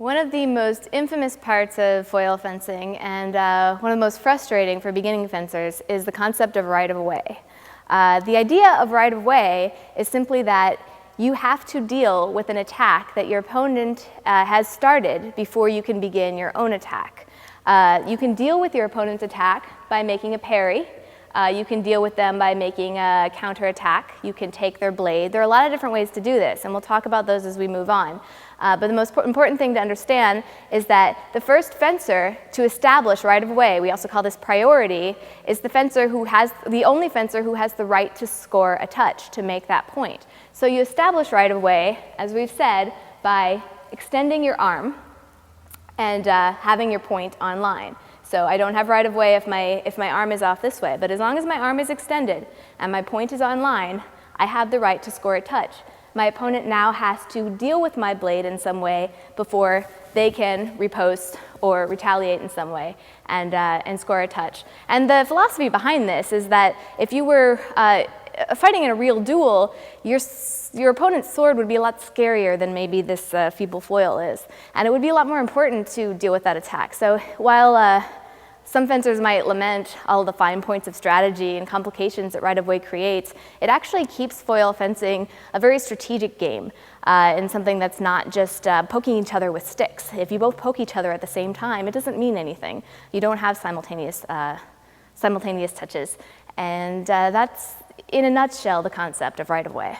One of the most infamous parts of foil fencing and one of the most frustrating for beginning fencers is the concept of right-of-way. The idea of right-of-way is simply that you have to deal with an attack that your opponent has started before you can begin your own attack. You can deal with your opponent's attack by making a parry. You can deal with them by making a counterattack. You can take their blade. There are a lot of different ways to do this, and we'll talk about those as we move on. But the most important thing to understand is that the first fencer to establish right-of-way, we also call this priority, is the only fencer who has the right to score a touch, to make that point. So you establish right-of-way, as we've said, by extending your arm and having your point on line. So I don't have right-of-way if my arm is off this way, but as long as my arm is extended and my point is on line, I have the right to score a touch. My opponent now has to deal with my blade in some way before they can riposte or retaliate in some way and score a touch. And the philosophy behind this is that if you were fighting in a real duel, your opponent's sword would be a lot scarier than maybe this feeble foil is. And it would be a lot more important to deal with that attack. So while some fencers might lament all the fine points of strategy and complications that right-of-way creates, it actually keeps foil fencing a very strategic game and something that's not just poking each other with sticks. If you both poke each other at the same time, it doesn't mean anything. You don't have simultaneous touches. And that's, in a nutshell, the concept of right-of-way.